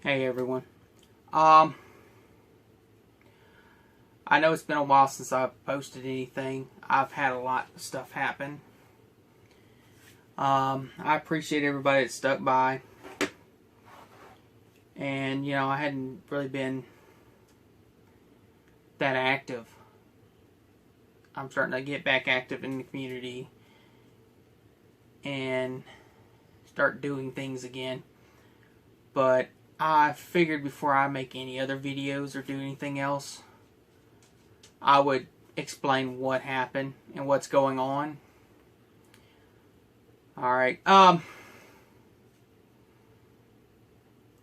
Hey everyone. I know it's been a while since I've posted anything. I've had a lot of stuff happen. I appreciate everybody that stuck by. And, I hadn't really been that active. I'm starting to get back active in the community and start doing things again. But I figured before I make any other videos or do anything else, I would explain what happened and what's going on. Alright, a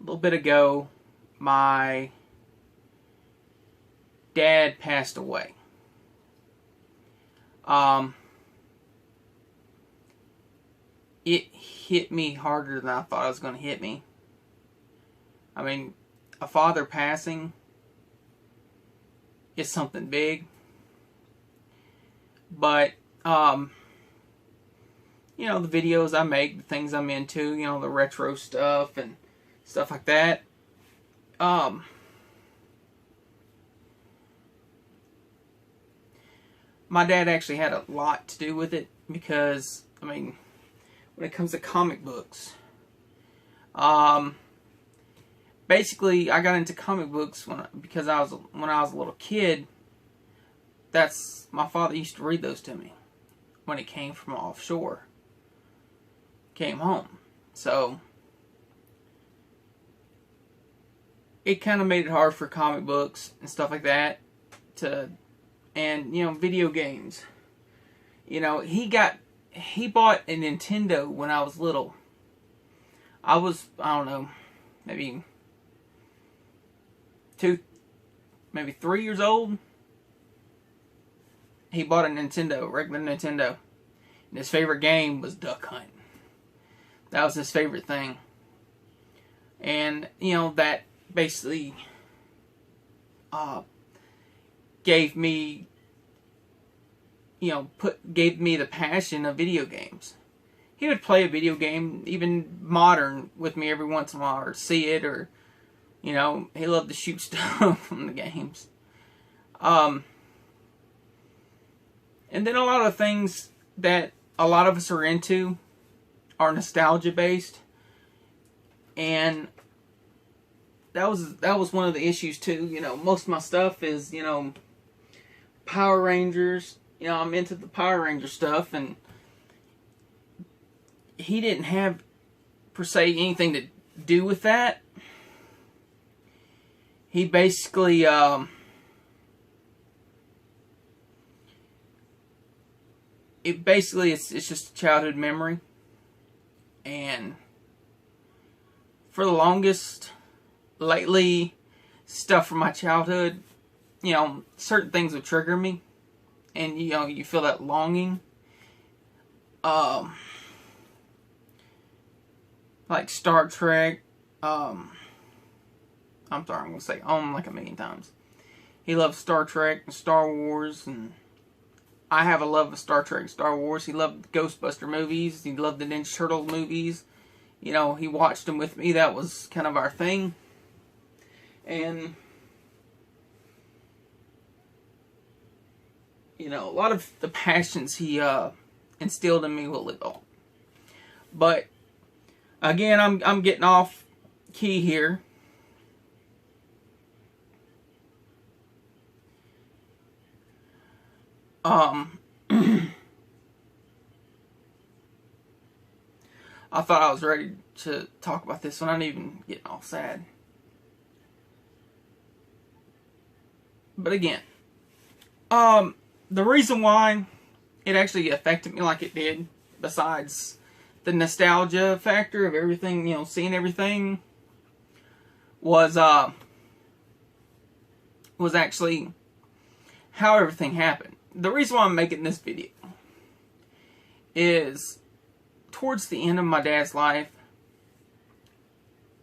little bit ago, my dad passed away. It hit me harder than I thought it was going to hit me. I mean, a father passing is something big. But, the videos I make, the things I'm into, the retro stuff and stuff like that. My dad actually had a lot to do with it because, when it comes to comic books, basically, I got into comic books when I was a little kid. My father used to read those to me when he came from offshore. Came home. So, it kind of made it hard for comic books and stuff like that and video games. He bought a Nintendo when I was little. I don't know, maybe 3 years old. He bought a Nintendo, regular Nintendo. And his favorite game was Duck Hunt. That was his favorite thing. And, that basically gave me the passion of video games. He would play a video game, even modern, with me every once in a while, or see it, or he loved to shoot stuff from the games. And then a lot of things that a lot of us are into are nostalgia based. And that was one of the issues too. Most of my stuff is, Power Rangers. I'm into the Power Ranger stuff, and he didn't have per se anything to do with that. He basically it's just a childhood memory. And for the longest, lately, stuff from my childhood, certain things would trigger me. And, you feel that longing. Like Star Trek. I'm sorry, I'm going to say like a million times. He loves Star Trek and Star Wars, and I have a love of Star Trek and Star Wars. He loved the Ghostbuster movies. He loved the Ninja Turtle movies. He watched them with me. That was kind of our thing. And, a lot of the passions he instilled in me will live on. But, again, I'm getting off key here. I thought I was ready to talk about this one. I'm not even getting all sad. But again, the reason why it actually affected me like it did, besides the nostalgia factor of everything, seeing everything, was actually how everything happened. The reason why I'm making this video is towards the end of my dad's life,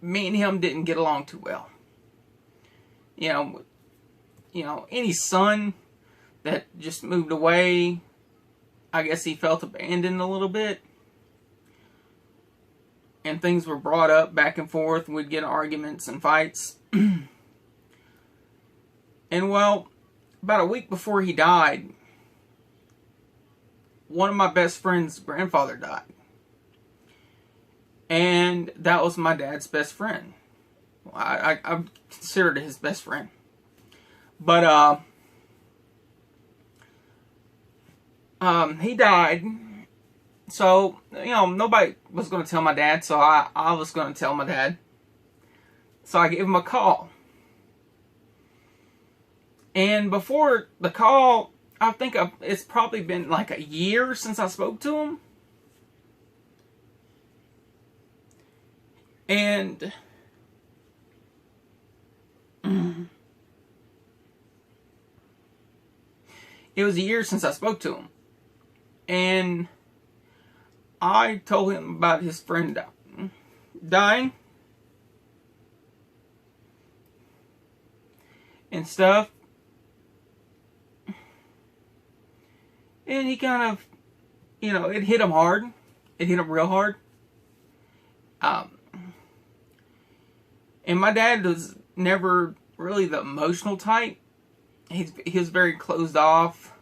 me and him didn't get along too well. Any son that just moved away, I guess he felt abandoned a little bit. and things were brought up back and forth. We'd get in arguments and fights. And well, about a week before he died, one of my best friend's grandfather died. And that was my dad's best friend. I considered it his best friend. But he died. So, you know, nobody was going to tell my dad, so I was going to tell my dad. So I gave him a call. And before the call, I think it's probably been like a year since I spoke to him. And it was a year since I spoke to him. And I told him about his friend dying and stuff. And he kind of, you know, it hit him hard. It hit him real hard. And my dad was never really the emotional type. He was very closed off.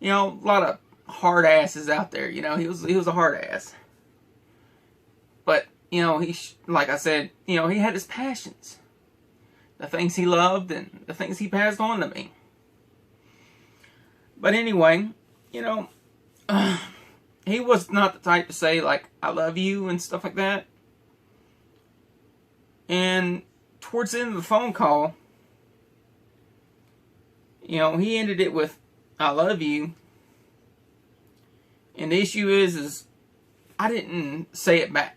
You know, a lot of hard asses out there. You know, he was a hard ass. But you know, like I said, you know, he had his passions, the things he loved, and the things he passed on to me. But anyway, you know, he was not the type to say like "I love you" and stuff like that. And towards the end of the phone call, you know, he ended it with "I love you." And the issue is I didn't say it back.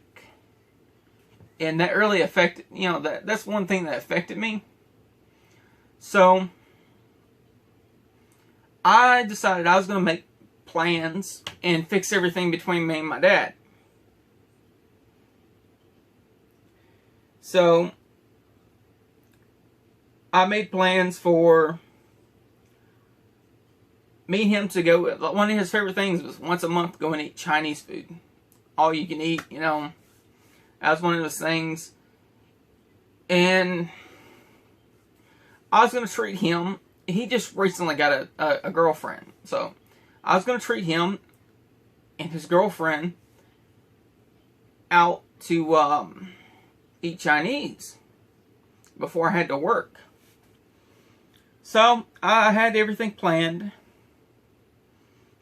And that really affected, you know, that's one thing that affected me. So I decided I was going to make plans and fix everything between me and my dad. So I made plans for me and him to go. One of his favorite things was once a month go and eat Chinese food. All you can eat, you know. That was one of those things. And I was going to treat him. He just recently got a girlfriend. So I was going to treat him and his girlfriend out to eat Chinese before I had to work. So I had everything planned.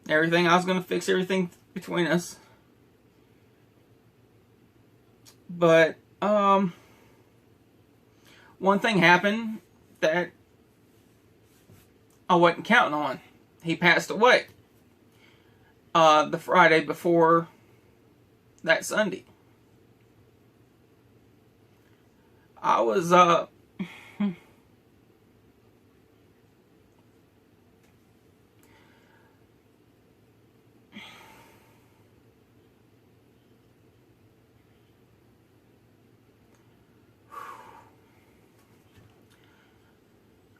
Everything. I was going to fix everything between us. But one thing happened that I wasn't counting on. He passed away the Friday before that Sunday. I was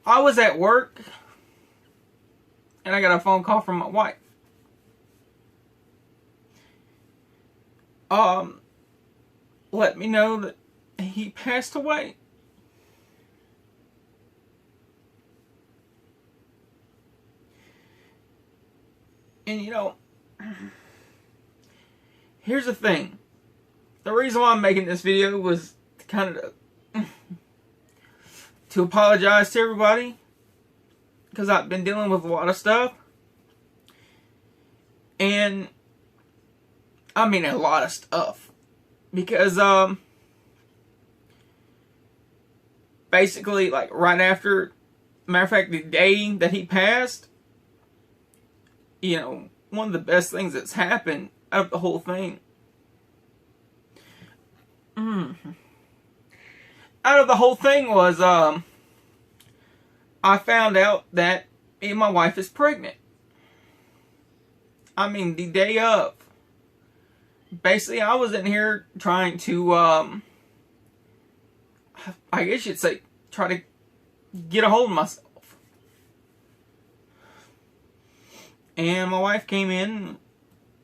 I was at work and I got a phone call from my wife. Let me know that he passed away. And you know, here's the thing. The reason why I'm making this video was to kind of to apologize to everybody, because I've been dealing with a lot of stuff. And I mean a lot of stuff. Because basically, like right after, matter of fact, the day that he passed, you know, one of the best things that's happened out of the whole thing. Out of the whole thing was, I found out that me and my wife is pregnant. I mean, the day of. Basically, I was in here trying to, I guess you'd say, try to get a hold of myself. And my wife came in,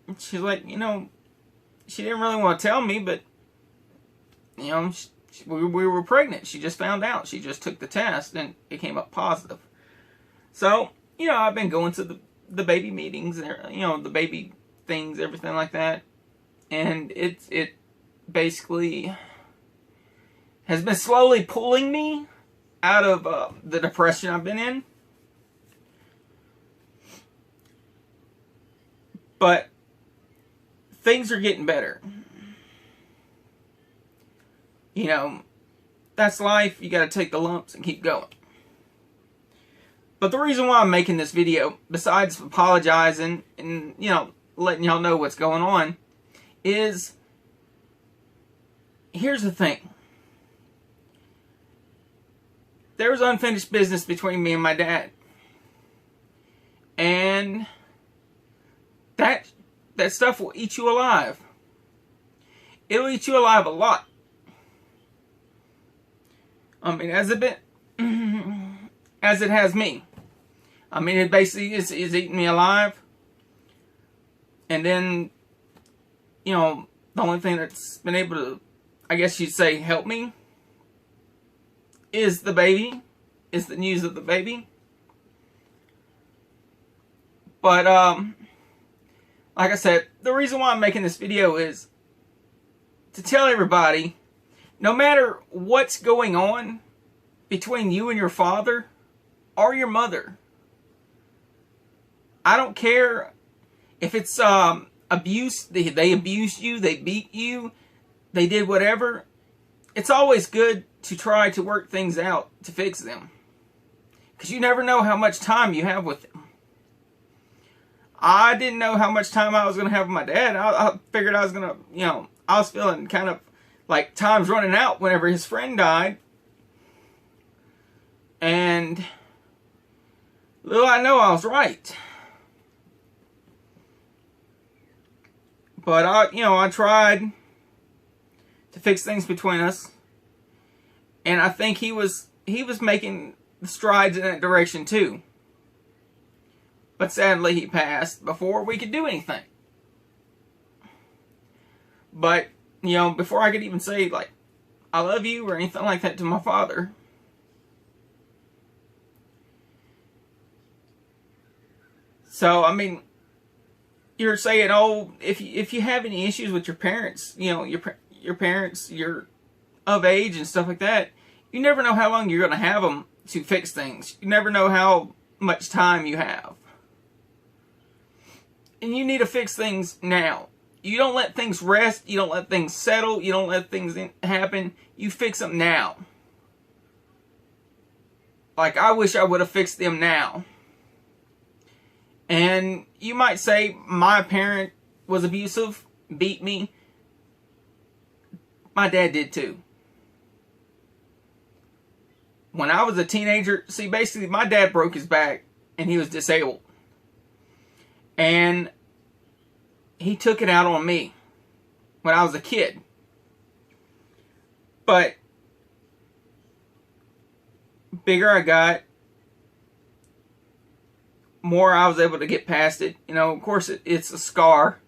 and she's like, you know, she didn't really want to tell me, but You know, we were pregnant. She just found out. She just took the test and it came up positive. So, you know, I've been going to the baby meetings, you know, the baby things, everything like that. And it basically has been slowly pulling me out of the depression I've been in. But things are getting better. You know, that's life. You got to take the lumps and keep going. But the reason why I'm making this video, besides apologizing and, you know, letting y'all know what's going on, is, here's the thing. There was unfinished business between me and my dad. And that stuff will eat you alive. It'll eat you alive a lot. I mean, as it has me. I mean, it basically is eating me alive. And then, you know, the only thing that's been able to, I guess you'd say, help me is the baby, is the news of the baby. But, like I said, the reason why I'm making this video is to tell everybody, no matter what's going on between you and your father or your mother, I don't care if it's abuse, they abused you, they beat you, they did whatever. It's always good to try to work things out to fix them. Because you never know how much time you have with them. I didn't know how much time I was going to have with my dad. I figured I was going to, you know, I was feeling kind of like time's running out whenever his friend died. And little I know I was right. But I tried to fix things between us. And I think he was making strides in that direction too. But sadly he passed before we could do anything. But, you know, before I could even say, like, I love you or anything like that to my father, so, I mean, you're saying, oh, if you have any issues with your parents, you know, your parents, you're of age and stuff like that, you never know how long you're going to have them to fix things. You never know how much time you have. And you need to fix things now. You don't let things rest. You don't let things settle. You don't let things happen. You fix them now. Like, I wish I would have fixed them now. And you might say, my parent was abusive, beat me. My dad did too. When I was a teenager, see, basically, my dad broke his back and he was disabled. And he took it out on me when I was a kid. But bigger I got, more I was able to get past it. You know, of course, it's a scar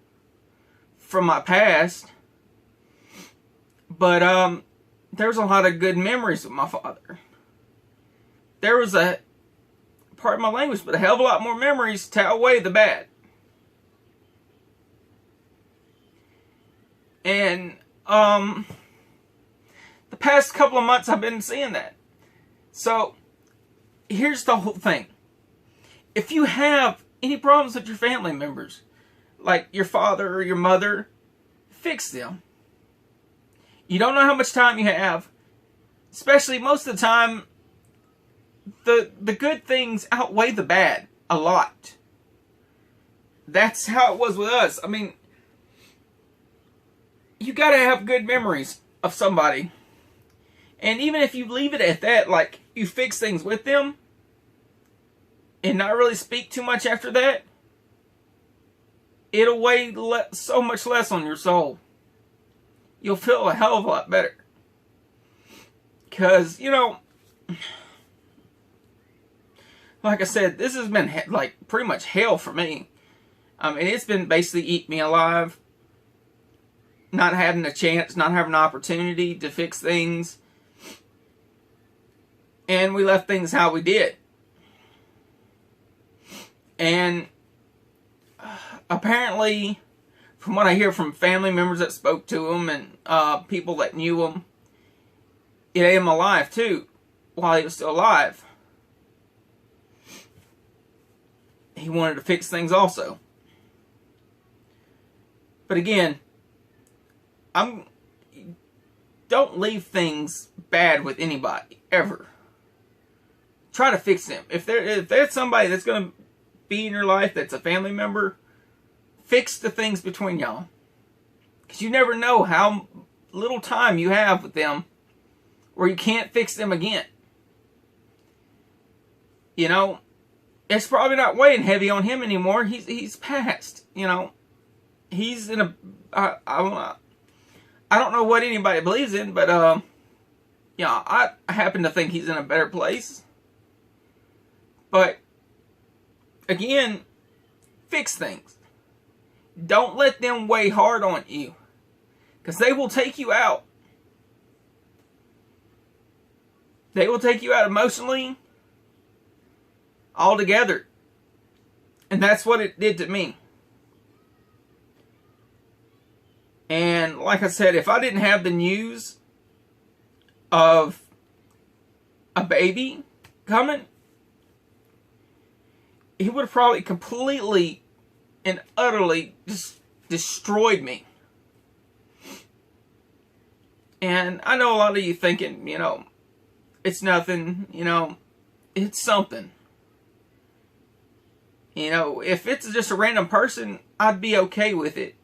from my past. But there was a lot of good memories with my father. There was pardon my language, but a hell of a lot more memories to outweigh the bad. And the past couple of months I've been seeing that. So here's the whole thing. If you have any problems with your family members, like your father or your mother, fix them. You don't know how much time you have. Especially most of the time, the good things outweigh the bad a lot. That's how it was with us. I mean, you gotta have good memories of somebody. And even if you leave it at that, like, you fix things with them, and not really speak too much after that, it'll weigh so much less on your soul. You'll feel a hell of a lot better. Because, you know, like I said, this has been like pretty much hell for me. I mean, it's been basically eating me alive. not having a chance, not having an opportunity to fix things. And we left things how we did. And apparently, from what I hear from family members that spoke to him and people that knew him, it ate him alive too, while he was still alive. He wanted to fix things also. But again, don't leave things bad with anybody, ever. Try to fix them. If there's somebody that's going to be in your life that's a family member, fix the things between y'all. Because you never know how little time you have with them where you can't fix them again. You know, it's probably not weighing heavy on him anymore. He's passed. You know, he's in a... I don't know what anybody believes in, but yeah, I happen to think he's in a better place. But again, fix things. Don't let them weigh hard on you, because they will take you out. They will take you out emotionally, altogether. And that's what it did to me. And like I said, if I didn't have the news of a baby coming, he would have probably completely and utterly just destroyed me. And I know a lot of you thinking, you know, it's nothing, you know, it's something. You know, if it's just a random person, I'd be okay with it.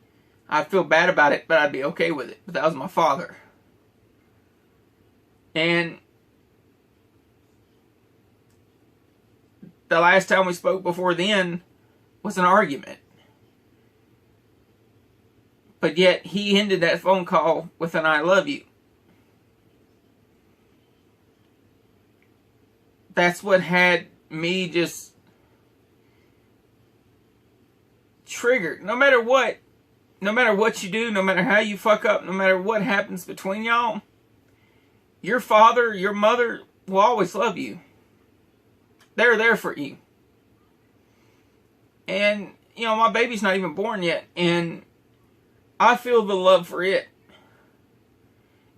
I'd feel bad about it, but I'd be okay with it. But that was my father. And the last time we spoke before then was an argument. But yet, he ended that phone call with an "I love you." That's what had me just triggered. No matter what you do, no matter how you fuck up, no matter what happens between y'all, your father, your mother will always love you. They're there for you. And, you know, my baby's not even born yet, and I feel the love for it.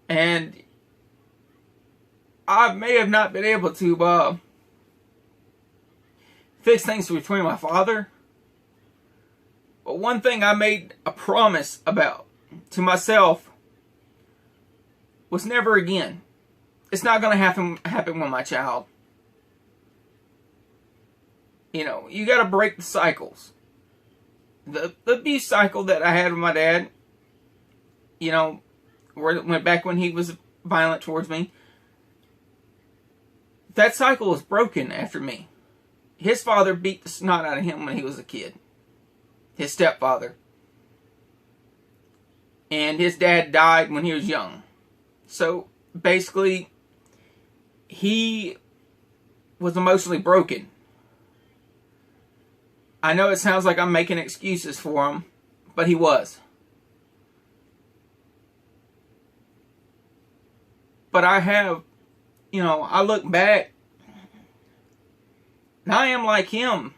And I may have not been able to fix things between my father, but one thing I made a promise about to myself was never again. It's not going to happen with my child. You know, you got to break the cycles. The abuse cycle that I had with my dad, you know, where it went back when he was violent towards me, that cycle was broken after me. His father beat the snot out of him when he was a kid. His stepfather. And his dad died when he was young. So, basically, he was emotionally broken. I know it sounds like I'm making excuses for him, but he was. But I have, you know, I look back, and I am like him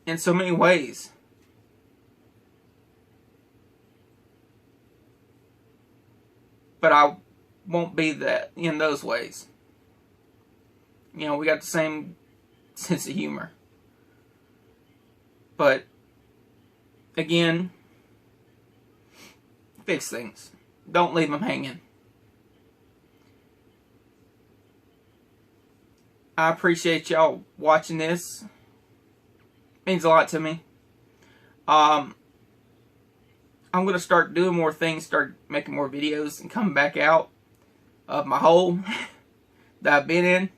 in so many ways. But I won't be that in those ways. You know, we got the same sense of humor. But, again, fix things. Don't leave them hanging. I appreciate y'all watching this. It means a lot to me. I'm going to start doing more things, start making more videos, and coming back out of my hole that I've been in.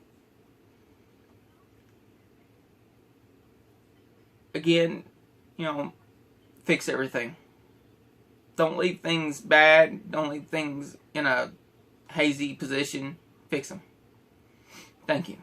Again, you know, fix everything. Don't leave things bad. Don't leave things in a hazy position. Fix them. Thank you.